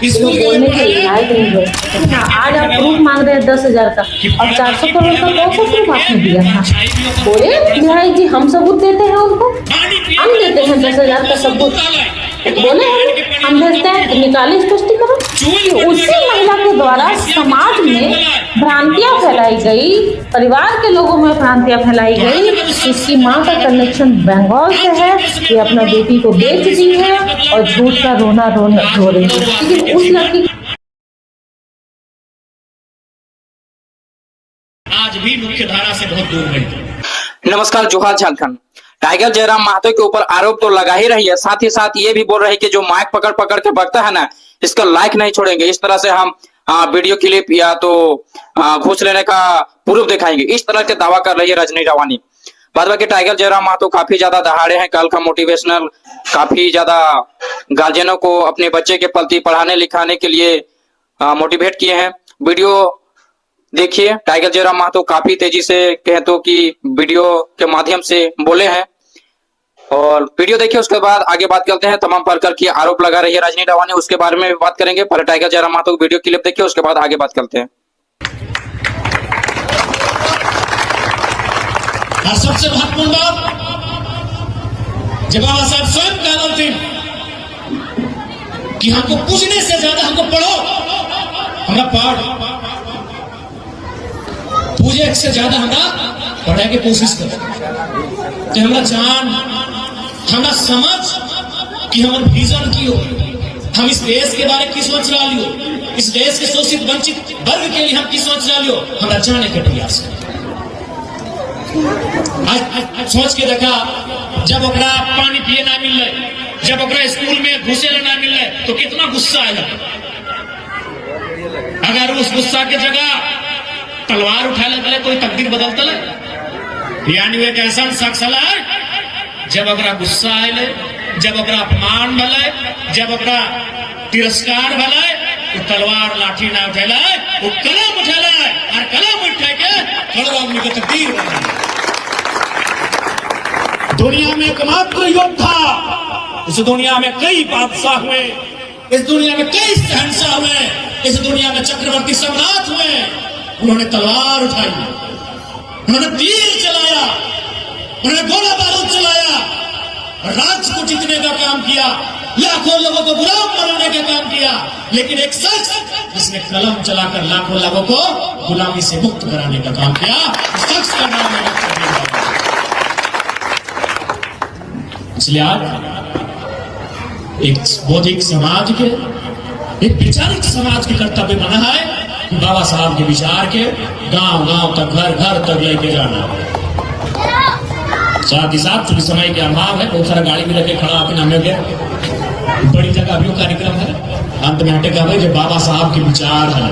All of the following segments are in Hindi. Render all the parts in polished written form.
बोलने के लायक नहीं है। अच्छा, आज आप प्रूफ मांग रहे हैं 10,000 का और 400 करोड़ का कौन सा प्रूफ आपने दिया था? बोले विधायक जी हम सबूत देते हैं उनको, हम देते हैं 10,000 का सबूत। बोले हम भेजते हैं, निकाले स्पष्टीकरण। उसी महिला के द्वारा समाज में भ्रांतियां फैलाई गई, परिवार के लोगों में भ्रांतियां फैलाई गई। इसकी माँ का कनेक्शन बंगाल से है, ये अपना बेटी को बेच दी है और झूठ का रोना रो रही है। लेकिन उस लड़की आज भी मुख्य धारा से बहुत दूर है। नमस्कार, जोहार झारखंड। टाइगर जयराम महतो के ऊपर आरोप तो लगा ही रही है, साथ ही साथ ये भी बोल रही है कि जो माइक पकड़ पकड़ के बकता है ना, इसका लाइक नहीं छोड़ेंगे। इस तरह से हम वीडियो क्लिप या तो घूस लेने का प्रूफ दिखाएंगे, इस तरह के दावा कर रही है रजनी रावानी। बाद बाकी टाइगर जयराम महतो काफी ज्यादा दहाड़े हैं, कल का मोटिवेशनल काफी ज्यादा गार्जियनों को अपने बच्चे के प्रति पढ़ाने लिखाने के लिए मोटिवेट किए हैं। वीडियो देखिए, टाइगर जयराम महतो काफी तेजी से कहें तो कि वीडियो के माध्यम से बोले हैं, और वीडियो देखिए, उसके बाद आगे बात करते हैं। तमाम प्रकार की आरोप लगा रही है रजनी रावानी, उसके बारे में भी बात करेंगे। पहले Tiger Jairam Mahato video clip देखिए, उसके बाद आगे बात करते हैं। और सबसे महत्वपूर्ण बात, जब बाबा साहब स्वयं कह रहे थे कि हमको पूछने से ज्यादा हमको पढ़ो, हमरा पढ़, पूजे से ज्यादा हमरा पढ़े की कोशिश करो, तो हमरा जान, हमरा समझ कि हमारे विजन की हो, हम इस देश के बारे में की सोच रहा लियो, इस देश के शोषित वंचित वर्ग के लिए हम की सोच रहा लियो, हमरा जाने के प्रयास करो। आज सोच के देखा, जब ओकरा पानी पिए ना मिल रहे, जब ओकरा स्कूल में घुसे ना मिल रहे, तो कितना गुस्सा आएगा। अगर उस गुस्सा की जगह तलवार उठा ले कोई तकदीर बदलता है। यानी एक ऐसा शख्स है, जब ओकरा गुस्सा आए, जब ओकरा अपमान भले, जब ओकरा तिरस्कार भले, वो तलवार लाठी ना उठेला, वो कलम उठेला, और कलम उठे के खड़ो आदमी का तकदीर बदले। दुनिया में एकमात्र योद्धा, इस दुनिया में कई बादशाह हुए, इस दुनिया में कई शहंशाह हुए, इस दुनिया में चक्रवर्ती सम्राट हुए, उन्होंने तलवार उठाई, उन्होंने तीर चलाया, उन्होंने गोला बारूद चलाया, राज्य को जीतने का काम किया, लाखों लोगों को गुलाम बनाने का काम किया। लेकिन एक शख्स जिसने कलम चलाकर लाखों लोगों को गुलामी से मुक्त कराने का काम किया, उस शख्स का नाम है। इसलिए आज एक बौद्धिक समाज के, एक वैचारिक समाज के कर्तव्य बना है बाबा साहब के विचार के गांव गांव तक, घर घर तक लेके जाना। साथ ही साथ चूंकि समय के अभाव है, बहुत सारा गाड़ी भी रखे खड़ा अपने हमें गया, बड़ी जगह अभी कार्यक्रम है, अंत में हटे का जो बाबा साहब के विचार है,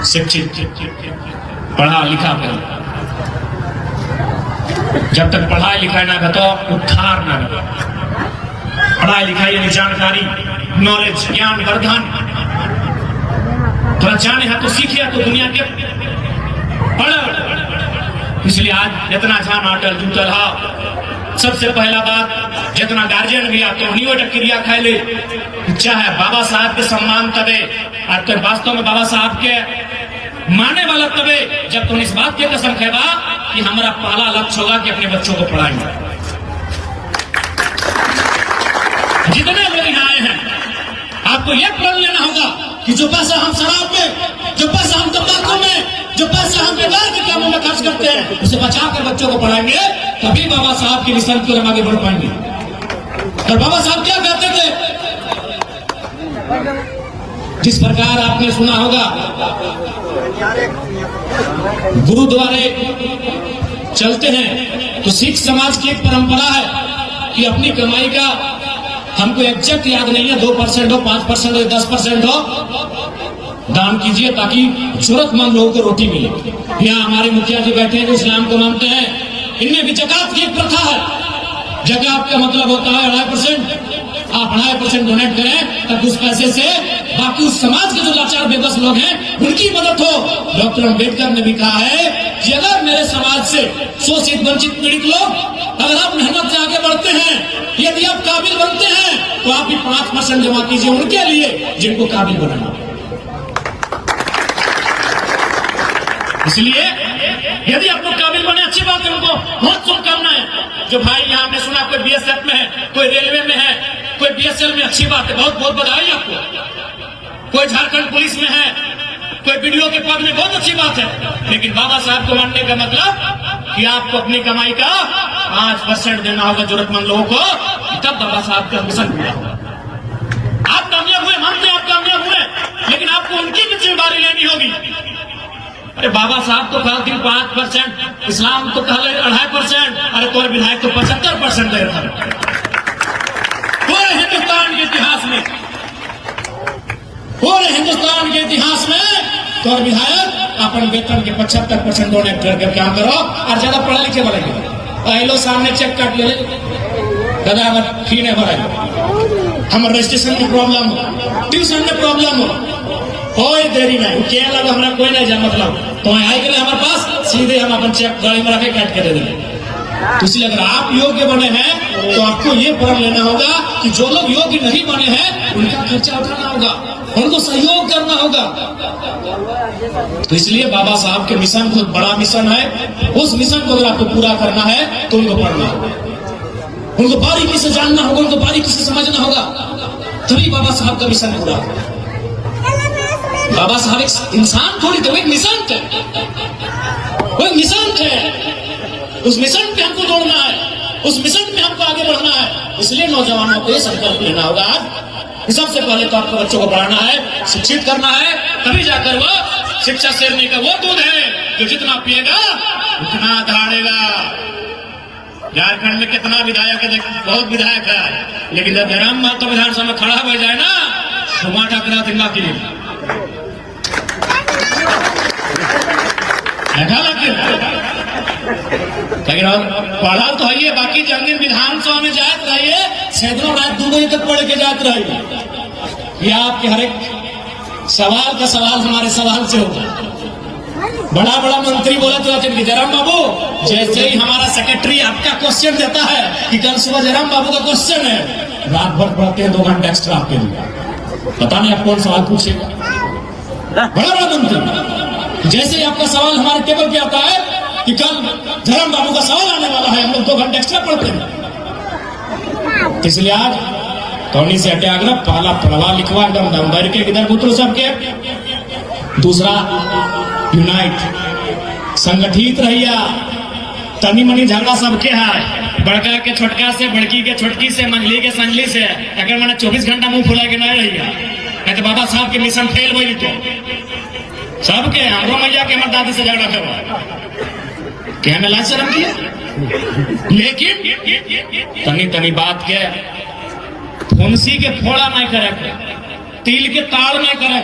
शिक्षित पढ़ा लिखा कर, जब तक पढ़ाई लिखाई ना कर तो उद्धार ना कर। पढ़ाई लिखाई यानी जानकारी, नॉलेज, ज्ञान वर्धन, थोड़ा जाने है तो सीखे, तो दुनिया के पढ़। इसलिए आज जितना जान अटल जुटल है, सबसे पहला बात जितना गार्जियन भी आते हैं क्रिया खाए ले, चाहे बाबा साहब के सम्मान तबे, और तो वास्तव में बाबा साहब के माने वाला तबे जब तुम इस बात की कसम खेबा कि हमारा पहला लक्ष्य होगा कि अपने बच्चों को पढ़ाएंगे। जितने लोग यहाँ आए हैं, आपको यह प्रण लेना होगा कि जो पैसा हम शराब में, जो पैसा हम तंबाकू में, जो पैसा हम बेकार के कामों में खर्च करते हैं, उसे बचाकर बच्चों को पढ़ाएंगे, तभी बाबा साहब के मिशन की ओर हम आगे बढ़ पाएंगे। और बाबा साहब क्या कहते थे, जिस प्रकार आपने सुना होगा, गुरुद्वारे चलते हैं तो सिख समाज की एक परंपरा है कि अपनी कमाई का, हमको एग्जैक्ट याद नहीं है, 2% हो, 5% हो, 10% हो, दान कीजिए ताकि जरूरतमंद लोगों को रोटी मिले। यहाँ हमारे मुखिया जी बैठे हैं जो इस्लाम को मानते हैं, इनमें भी ज़कात की एक प्रथा है। ज़कात का मतलब होता है 2.5%। आप 2.5% डोनेट करें तब उस पैसे से बाकी उस समाज के जो लाचार बेबस लोग हैं उनकी मदद हो। डॉक्टर अम्बेडकर ने भी कहा है कि अगर मेरे समाज से शोषित वंचित पीड़ित लोग, अगर आप मेहनत से आगे बढ़ते हैं, यदि आप काबिल बनते हैं, तो आप भी 5% जमा कीजिए उनके लिए जिनको काबिल बनाना। इसलिए यदि आप लोग काबिल बने अच्छी बात है, उनको बहुत शुभकामनाएं। जो भाई यहाँ हमने सुना कोई बीएसएफ में है, कोई रेलवे में है, कोई बीएसएल में, अच्छी बात है, बहुत बहुत बधाई आपको। कोई झारखंड पुलिस में है, कोई बीडीओ के पद में, बहुत अच्छी बात है। लेकिन बाबा साहब को मानने का मतलब कि आपको अपनी कमाई का 5% देना होगा जरूरतमंद लोगों को, तब बाबा साहब का मिशन पूरा होगा। आप कामयाब हुए, मानते आप कामयाब हुए, लेकिन आपको उनकी भी जिम्मेदारी लेनी होगी। अरे बाबा साहब तो कहते 5%, इस्लाम तो कहले 2.5%, अरे तुम्हारे विधायक तो 75% दे रहा है। पूरे हिंदुस्तान के इतिहास में, पूरे हिंदुस्तान के इतिहास में तो विधायक अपन वेतन के 75% डोनेट करके काम करो, और ज्यादा पढ़ा लिखे वाले पहले सामने चेक काट ले, दादा हमारे फी नहीं भराई, हमारे रजिस्ट्रेशन में प्रॉब्लम हो, ट्यूशन में प्रॉब्लम हो, देरी नहीं क्या लगा हमारा कोई नहीं जा, मतलब तो आई के हमारे पास सीधे हम अपन चेक गाड़ी में रखे काट के दे देंगे। तो इसलिए अगर आप योग्य बने हैं तो आपको ये प्रण लेना होगा कि जो लोग योग्य नहीं बने हैं उनका खर्चा उठाना होगा, उनको सहयोग करना होगा। तो इसलिए बाबा साहब के मिशन बहुत बड़ा मिशन है। उस मिशन को अगर आपको पूरा करना है तो उनको पढ़ना होगा, उनको बारीकी से जानना होगा, उनको बारीकी से समझना होगा, तभी बाबा साहब का मिशन पूरा होगा। बाबा साहब एक इंसान थोड़ी थे, वो एक मिशन थे, वो एक मिशन थे। उस मिशन पे हमको दौड़ना है, उस मिशन में हमको आगे बढ़ना है। इसलिए नौजवानों को संकल्प लेना होगा आज। सबसे पहले तो आपको बच्चों को पढ़ाना है, शिक्षित करना है, तभी जाकर वो शिक्षा शेरने का वो दूध है जो जितना पिएगा उतना दहाड़ेगा। झारखंड में कितना विधायक है, बहुत विधायक है, लेकिन जब जयराम महतो विधानसभा में खड़ा हो जाए ना तो वहां टकरा दिंगा के लिए लेकिन पढ़ा तो है, बाकी जंगीन विधानसभा में जाते रहिए, सैकड़ों रात 2 बजे तक पढ़ के जाते रहिए। ये आपके हर एक सवाल का सवाल हमारे सवाल से होगा। बड़ा बड़ा मंत्री बोला तो जयराम बाबू, जैसे ही हमारा सेक्रेटरी आपका क्वेश्चन देता है कि कल सुबह जयराम बाबू का क्वेश्चन है, रात भर पढ़ते हैं 2 घंटे एक्स्ट्रा आपके लिए। पता नहीं आप कौन सवाल पूछेगा। बड़ा बड़ा मंत्री जैसे ही आपका सवाल हमारे टेबल पे आता है कि कल जयराम बाबू का सवाल आने वाला है, हम लोग 2 घंटे एक्स्ट्रा पढ़ते हैं। इसलिए आज टोनी से अत्याग्रह, पहला पढ़वा लिखवा एकदम दम भर के इधर पुत्र सबके, दूसरा यूनाइट, संगठित रहिया। तनी मनी झगड़ा सबके है, बड़का के छोटका से, बड़की के छोटकी से, मंझली के संजली से, अगर मैंने 24 घंटा मुंह फुला के नहीं रहिया, नहीं तो बाबा साहब के मिशन फेल हुई। तो सबके हमरो मैया के हमारे दादी से झगड़ा करवा क्या हमें लाज शर्म किया, लेकिन तनी तनी बात के फुंसी के फोड़ा नहीं करे, तिल के ताड़ नहीं करे।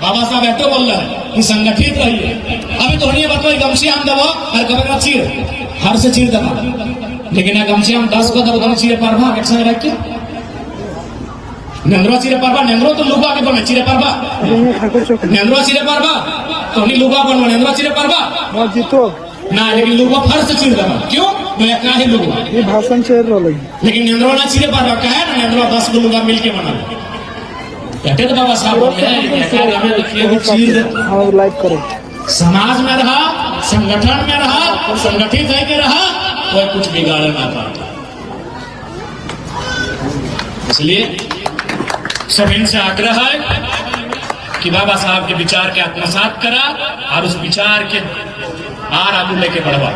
बाबा साहब ऐसे बोल रहे हैं कि संगठित रहिए। अभी तो नहीं बताओ गमछी हम दबा और कब चीर हर से चीर दबा, लेकिन गमछी हम 10 को दबा चीरे पारबा एक संग रख के नेंद्रो चीरे पारबा, नेंद्रो तो लुगा के बने चीरे पारबा, नेंद्रो चीरे पारबा तो नहीं लुगा बन, नेंद्रो चीरे पारबा जीतो ना, लेकिन लुगा फर से चीर दबा। क्यों? मैं क्या ही लुगा ये भाषण शेर रहा लगी, लेकिन नेंद्रो ना चीरे पारबा का है ना, नेंद्रो 10 को लुगा मिल के बना कहते तो बाबा साहब बोलते हैं लाइक करो। समाज में रहा, संगठन में रहा, संगठित होकर रहा, कोई कुछ बिगाड़ ना पाता। इसलिए सब इनसे आग्रह है कि बाबा साहब के विचार के आत्मसात करा और उस विचार के आगे लेके बढ़वा।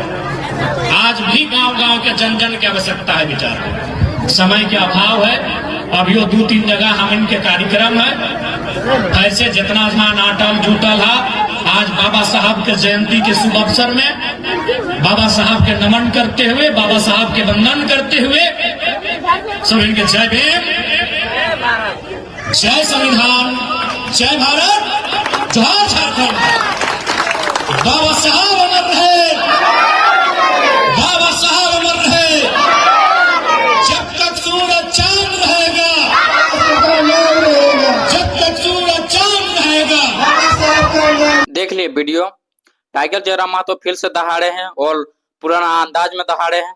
आज भी गांव गांव के जन जन की आवश्यकता है विचार, समय के अभाव है। अब यो 2-3 जगह हम इनके कार्यक्रम है, ऐसे जितना जहां नाटल जुटल है, आज बाबा साहब के जयंती के शुभ अवसर में बाबा साहब के नमन करते हुए, बाबा साहब के वंदन करते हुए सब इनके जय भीम, जय संविधान, जय भारत, जय झारखंड। बाबा साहब अमर रहे, बाबा साहब अमर रहे, जब तक सूरज चांद रहेगा, जब तक सूरज चांद रहेगा। देख लिए वीडियो, टाइगर जयराम महतो फिर से दहाड़े हैं और पुराना अंदाज में दहाड़े हैं।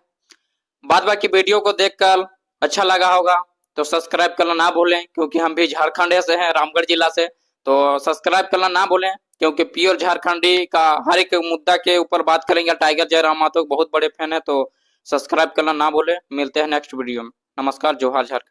बाद बाकी वीडियो को देखकर अच्छा लगा होगा तो सब्सक्राइब करना ना भूलें, क्योंकि हम भी झारखंड से हैं, रामगढ़ जिला से। तो सब्सक्राइब करना ना भूलें, क्योंकि प्योर झारखंडी का हर एक मुद्दा के ऊपर बात करेंगे। टाइगर जयराम महतो बहुत बड़े फैन है, तो सब्सक्राइब करना ना भूलें। मिलते हैं नेक्स्ट वीडियो में। नमस्कार, जोहार झारखंड।